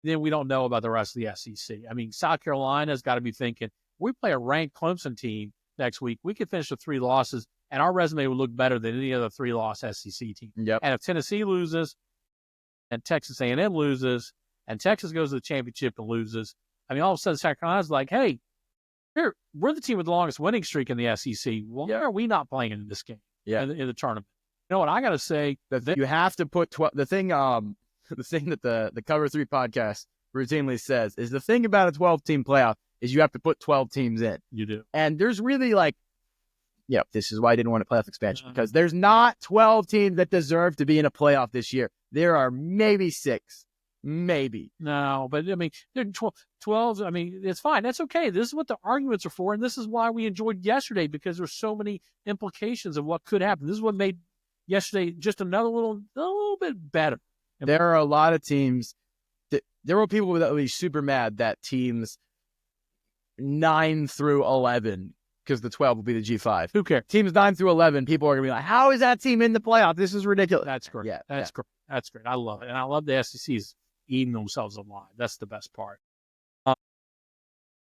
[SPEAKER 2] Then we don't know about the rest of the SEC. I mean, South Carolina's got to be thinking, we play a ranked Clemson team next week. We could finish with 3 losses, and our resume would look better than any other 3-loss SEC team.
[SPEAKER 4] Yep.
[SPEAKER 2] And if Tennessee loses, and Texas A&M loses, and Texas goes to the championship and loses, I mean, all of a sudden, South Carolina's like, hey, we're the team with the longest winning streak in the SEC. Why are we not playing in this game?
[SPEAKER 4] Yeah.
[SPEAKER 2] In the tournament. You know what I got to say?
[SPEAKER 4] You have to put the thing that the Cover 3 podcast routinely says is the thing about a 12-team playoff is you have to put 12 teams in.
[SPEAKER 2] You do.
[SPEAKER 4] And there's really this is why I didn't want a playoff expansion, because there's not 12 teams that deserve to be in a playoff this year. There are maybe 6. Maybe.
[SPEAKER 2] No, but I mean, they're 12. I mean, it's fine. That's okay. This is what the arguments are for. And this is why we enjoyed yesterday, because there's so many implications of what could happen. This is what made yesterday just a little bit better.
[SPEAKER 4] There are a lot of teams there were people that would be super mad that teams 9 through 11, because the 12 will be the G5.
[SPEAKER 2] Who cares?
[SPEAKER 4] Teams 9 through 11, people are going to be like, how is that team in the playoff? This is ridiculous.
[SPEAKER 2] That's great.
[SPEAKER 4] Yeah,
[SPEAKER 2] That's great. That's great. I love it. And I love the SEC's eating themselves alive. That's the best part.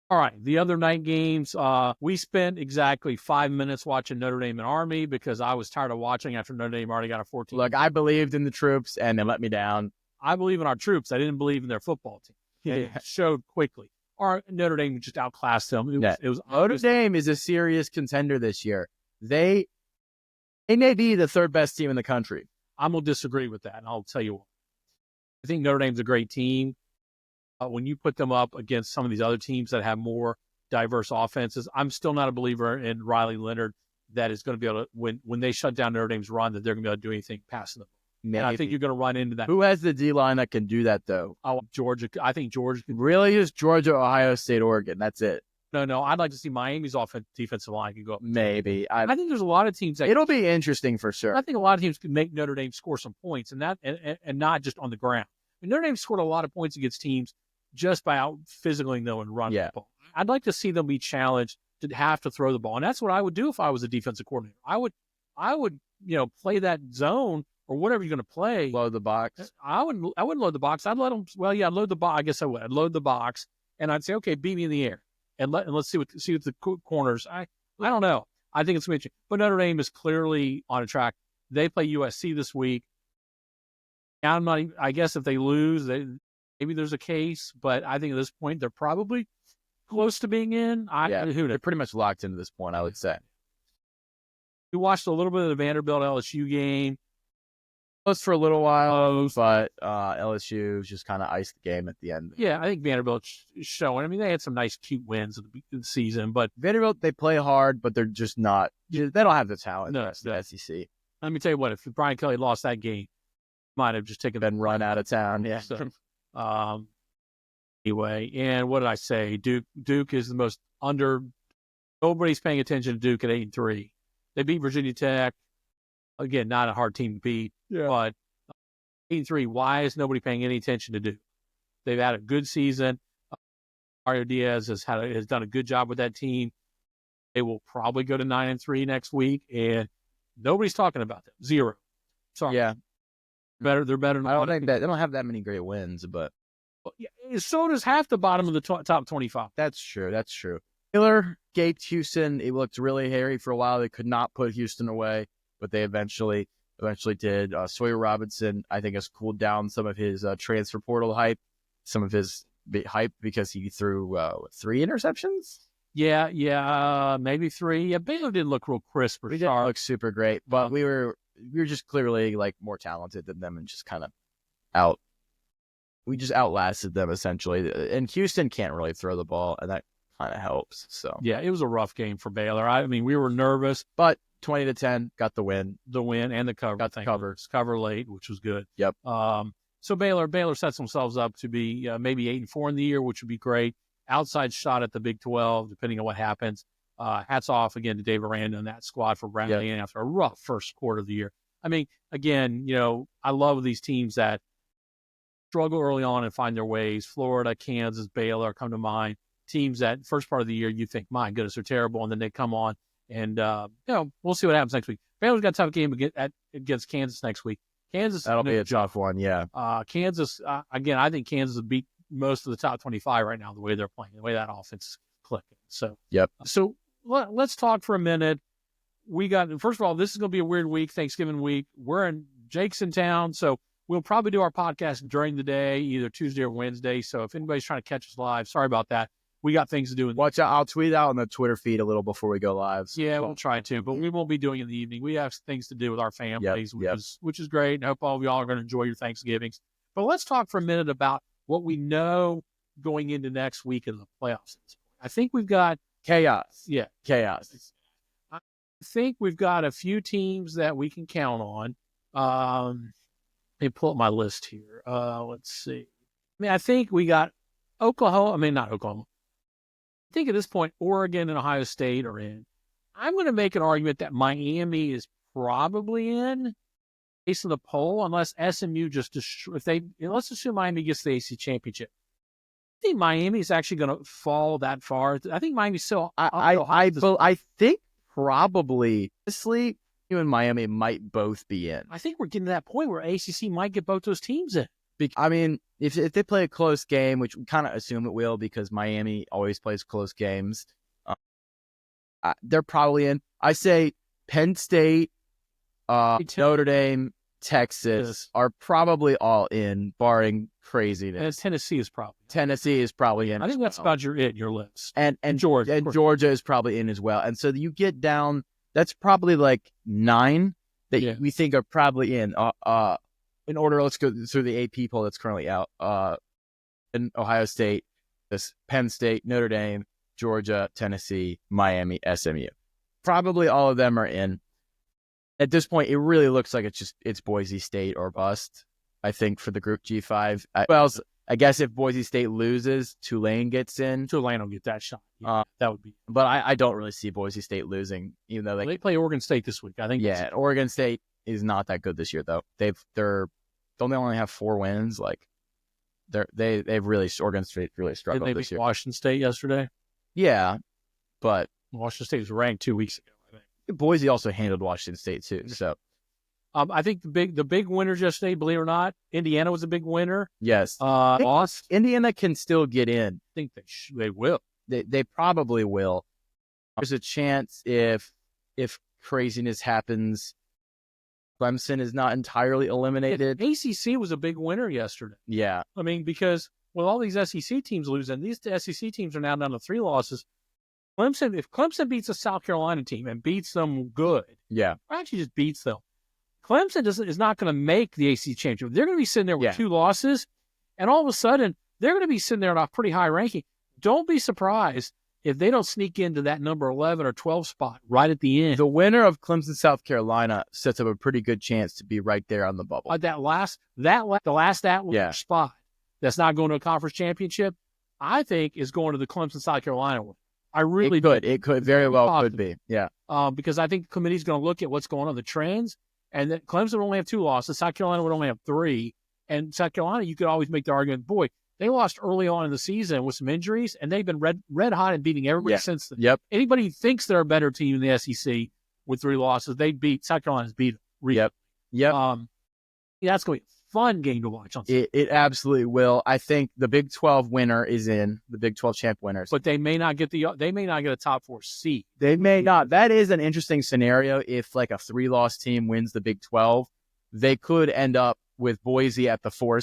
[SPEAKER 2] All right, the other night games, we spent exactly 5 minutes watching Notre Dame and Army because I was tired of watching after Notre Dame already got a 14.
[SPEAKER 4] Look, I believed in the troops, and they let me down.
[SPEAKER 2] I believe in our troops. I didn't believe in their football team. It showed quickly. Our Notre Dame just outclassed them. It was
[SPEAKER 4] Notre Dame is a serious contender this year. They may be the third best team in the country.
[SPEAKER 2] I'm going to disagree with that, and I'll tell you what. I think Notre Dame's a great team. when you put them up against some of these other teams that have more diverse offenses, I'm still not a believer in Riley Leonard that is going to be able to, when they shut down Notre Dame's run, that they're going to be able to do anything passing them.
[SPEAKER 4] Maybe.
[SPEAKER 2] And I think you're going to run into that.
[SPEAKER 4] Who has the D-line that can do that, though?
[SPEAKER 2] Georgia. I think Georgia.
[SPEAKER 4] Really is Georgia, Ohio State, Oregon. That's it.
[SPEAKER 2] No. I'd like to see Miami's defensive line can go up.
[SPEAKER 4] Maybe.
[SPEAKER 2] I think there's a lot of teams that
[SPEAKER 4] It'll be interesting for sure.
[SPEAKER 2] I think a lot of teams can make Notre Dame score some points, and not just on the ground. I mean, Notre Dame scored a lot of points against teams just by out physicaling them and running the ball. I'd like to see them be challenged to have to throw the ball, and that's what I would do if I was a defensive coordinator. I would play that zone or whatever you're going to play.
[SPEAKER 4] Load the box.
[SPEAKER 2] I wouldn't load the box. I'd let them. Well, yeah, I'd load the box. I guess I would. I'd load the box, and I'd say, okay, beat me in the air, and let's see what the corners. I don't know. I think it's interesting. But Notre Dame is clearly on a track. They play USC this week. I guess if they lose, maybe there's a case, but I think at this point they're probably close to being in. Who knows?
[SPEAKER 4] They're pretty much locked into this point, I would say.
[SPEAKER 2] We watched a little bit of the Vanderbilt LSU game.
[SPEAKER 4] Close for a little while, but LSU just kind of iced the game at the end.
[SPEAKER 2] Yeah, I think Vanderbilt's showing. I mean, they had some nice, cute wins at the season, but
[SPEAKER 4] Vanderbilt, they play hard, but they're just not. They don't have the talent.
[SPEAKER 2] No,
[SPEAKER 4] the SEC.
[SPEAKER 2] Let me tell you what: if Brian Kelly lost that game, might have just taken
[SPEAKER 4] been run out of town. Yeah.
[SPEAKER 2] So, anyway, and what did I say? Duke is the most under. Nobody's paying attention to Duke at 8-3. They beat Virginia Tech. Again, not a hard team to beat, but 8-3. Why is nobody paying any attention to Duke? They've had a good season. Mario Diaz has done a good job with that team. They will probably go to 9-3 next week, and nobody's talking about them. Zero. Sorry.
[SPEAKER 4] Yeah.
[SPEAKER 2] They're better.
[SPEAKER 4] I don't think that they don't have that many great wins, but
[SPEAKER 2] so does half the bottom of the top 25.
[SPEAKER 4] That's true. Baylor gaped Houston. It looked really hairy for a while. They could not put Houston away, but they eventually did. Sawyer Robinson, I think, has cooled down some of his transfer portal hype, some of his hype because he threw 3 interceptions.
[SPEAKER 2] Yeah, maybe 3. Yeah, Baylor didn't look real crisp or
[SPEAKER 4] We
[SPEAKER 2] sharp.
[SPEAKER 4] didn't look super great, but we were just clearly like more talented than them and just kind of we just outlasted them essentially. And Houston can't really throw the ball, and that kind of helps. So
[SPEAKER 2] yeah, it was a rough game for Baylor. I mean, we were nervous,
[SPEAKER 4] but 20-10 got the win.
[SPEAKER 2] And the cover.
[SPEAKER 4] Got the cover.
[SPEAKER 2] Cover late, which was good.
[SPEAKER 4] Yep.
[SPEAKER 2] So Baylor sets themselves up to be maybe 8-4 in the year, which would be great. Outside shot at the Big 12, depending on what happens. Hats off again to Dave Aranda and that squad for rallying after a rough first quarter of the year. I mean, again, I love these teams that struggle early on and find their ways. Florida, Kansas, Baylor come to mind. Teams that first part of the year you think, my goodness, they're terrible, and then they come on. And, we'll see what happens next week. Baylor's got a tough game against Kansas next week. Kansas.
[SPEAKER 4] That'll be a tough one, yeah.
[SPEAKER 2] Kansas, again, I think Kansas will beat most of the top 25 right now, the way they're playing, the way that offense is clicking. So,
[SPEAKER 4] yep.
[SPEAKER 2] So let's talk for a minute. First of all, this is going to be a weird week, Thanksgiving week. Jake's in town, so we'll probably do our podcast during the day, either Tuesday or Wednesday. So if anybody's trying to catch us live, sorry about that. We got things to do.
[SPEAKER 4] Watch out. I'll tweet out on the Twitter feed a little before we go live. So.
[SPEAKER 2] Yeah, we'll try to, but we won't be doing it in the evening. We have things to do with our families, which is great. And I hope all of y'all are going to enjoy your Thanksgivings. But let's talk for a minute about what we know going into next week in the playoffs. I think we've got
[SPEAKER 4] chaos.
[SPEAKER 2] Yeah,
[SPEAKER 4] chaos.
[SPEAKER 2] I think we've got a few teams that we can count on. Let me pull up my list here. Let's see. I mean, I think we got Oklahoma. I mean, not Oklahoma. I think at this point, Oregon and Ohio State are in. I'm going to make an argument that Miami is probably in, based on the poll, unless SMU let's assume Miami gets the AC championship. I think Miami is actually going to fall that far. I think Miami's still.
[SPEAKER 4] I think probably, honestly, you and Miami might both be in.
[SPEAKER 2] I think we're getting to that point where ACC might get both those teams in.
[SPEAKER 4] I mean, if they play a close game, which we kind of assume it will because Miami always plays close games, they're probably in. I say Penn State, Notre Dame, Texas are probably all in, barring craziness.
[SPEAKER 2] And Tennessee is
[SPEAKER 4] probably in.
[SPEAKER 2] I think that's about your list.
[SPEAKER 4] And
[SPEAKER 2] Georgia.
[SPEAKER 4] And Georgia is probably in as well. And so you get down, that's probably like 9 that we think are probably in. In order, let's go through the AP poll that's currently out. and Ohio State, this Penn State, Notre Dame, Georgia, Tennessee, Miami, SMU. Probably all of them are in. At this point, it really looks like it's Boise State or bust, I think, for the Group G5. I guess if Boise State loses, Tulane gets in.
[SPEAKER 2] Tulane will get that shot. Yeah, that would be.
[SPEAKER 4] But I don't really see Boise State losing, even though
[SPEAKER 2] they play Oregon State this week. I think.
[SPEAKER 4] Yeah, Oregon State is not that good this year, though. Don't they only have 4 wins? Like, they've really Oregon State really struggled
[SPEAKER 2] Didn't they
[SPEAKER 4] this
[SPEAKER 2] beat
[SPEAKER 4] year.
[SPEAKER 2] Washington State yesterday?
[SPEAKER 4] Yeah, but
[SPEAKER 2] Washington State was ranked 2 weeks ago, I think.
[SPEAKER 4] Boise also handled Washington State too. So
[SPEAKER 2] I think the big winners yesterday, believe it or not, Indiana was a big winner.
[SPEAKER 4] yes,
[SPEAKER 2] Lost.
[SPEAKER 4] Indiana can still get in.
[SPEAKER 2] I think they will.
[SPEAKER 4] They probably will. There's a chance if craziness happens, Clemson is not entirely eliminated.
[SPEAKER 2] ACC was a big winner yesterday.
[SPEAKER 4] Yeah,
[SPEAKER 2] I mean, because with all these SEC teams losing, these SEC teams are now down to 3 losses. If Clemson beats a South Carolina team and beats them good,
[SPEAKER 4] yeah,
[SPEAKER 2] or actually just beats them, Clemson is not going to make the ACC championship. They're going to be sitting there with 2 losses, and all of a sudden, they're going to be sitting there at a pretty high ranking. Don't be surprised if they don't sneak into that number 11 or 12 spot right at the end.
[SPEAKER 4] The winner of Clemson, South Carolina sets up a pretty good chance to be right there on the bubble.
[SPEAKER 2] The last spot that's not going to a conference championship, I think, is going to the Clemson, South Carolina one. I really
[SPEAKER 4] It could very well could be. Yeah.
[SPEAKER 2] Because I think the committee's going to look at what's going on, the trends, and that Clemson would only have 2 losses. South Carolina would only have 3. And South Carolina, you could always make the argument, boy, they lost early on in the season with some injuries, and they've been red hot and beating everybody since then.
[SPEAKER 4] Yep.
[SPEAKER 2] Anybody who thinks they're a better team in the SEC with 3 losses, South Carolina's beat them.
[SPEAKER 4] Yep.
[SPEAKER 2] That's going to be a fun game to watch on Sunday.
[SPEAKER 4] It absolutely will. I think the Big 12 winner is in, the Big 12 champ winners.
[SPEAKER 2] But they may not get a top 4 seed.
[SPEAKER 4] They may not. That is an interesting scenario. If like a 3-loss team wins the Big 12, they could end up with Boise at the 4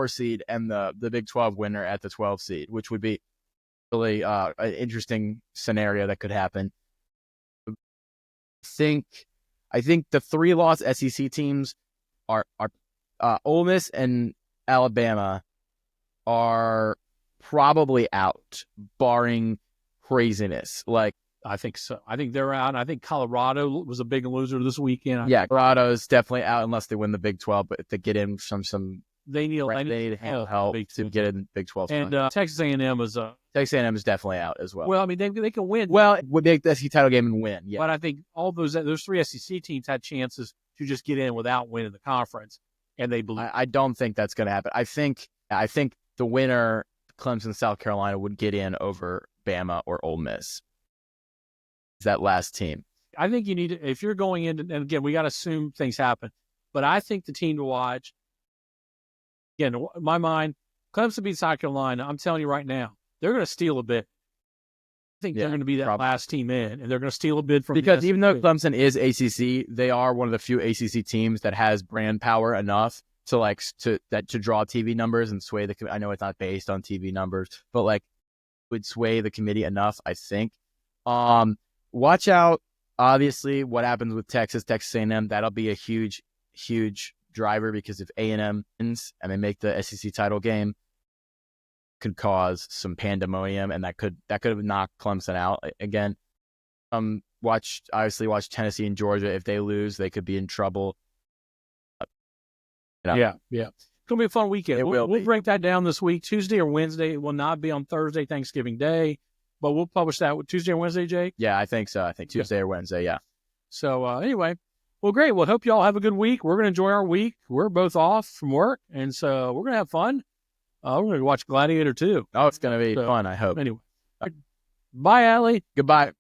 [SPEAKER 4] seed and the Big 12 winner at the 12 seed, which would be really an interesting scenario that could happen. I think the 3-loss SEC teams are Ole Miss and Alabama are probably out, barring craziness. Like,
[SPEAKER 2] I think so. I think they're out. I think Colorado was a big loser this weekend.
[SPEAKER 4] Colorado's definitely out unless they win the Big 12. But if they get in from some,
[SPEAKER 2] they need
[SPEAKER 4] help to get in Big 12.
[SPEAKER 2] And Texas A&M is
[SPEAKER 4] definitely out as well.
[SPEAKER 2] Well, I mean, they can win.
[SPEAKER 4] Well, would make the SEC title game and win. Yeah,
[SPEAKER 2] but I think all those 3 SEC teams had chances to just get in without winning the conference, and they believe.
[SPEAKER 4] I don't think that's going to happen. I think the winner, Clemson, South Carolina, would get in over Bama or Ole Miss. That last team.
[SPEAKER 2] I think you need to, if you're going in, and again, we got to assume things happen, but I think the team to watch, again, in my mind, Clemson beats South Carolina. I'm telling you right now, they're going to steal a bid. I think they're going to be that last team in, and they're going to steal a bid from
[SPEAKER 4] because even though Clemson is ACC, they are one of the few ACC teams that has brand power enough to draw TV numbers and sway the. I know it's not based on TV numbers, but would sway the committee enough, I think. Watch out, obviously, what happens with Texas A&M. That'll be a huge, huge driver because if A&M wins and they make the SEC title game, could cause some pandemonium, and that could have knocked Clemson out again. Watch Tennessee and Georgia. If they lose, they could be in trouble.
[SPEAKER 2] Yeah. It's gonna be a fun weekend. We'll break that down this week, Tuesday or Wednesday. It will not be on Thursday, Thanksgiving Day. But we'll publish that Tuesday or Wednesday, Jake?
[SPEAKER 4] Yeah, I think so. I think Tuesday or Wednesday, yeah.
[SPEAKER 2] So anyway, well, great. Well, hope you all have a good week. We're going to enjoy our week. We're both off from work, and so we're going to have fun. We're going to watch Gladiator 2.
[SPEAKER 4] Oh, it's going to be fun, I hope.
[SPEAKER 2] Anyway. Bye, Allie.
[SPEAKER 4] Goodbye.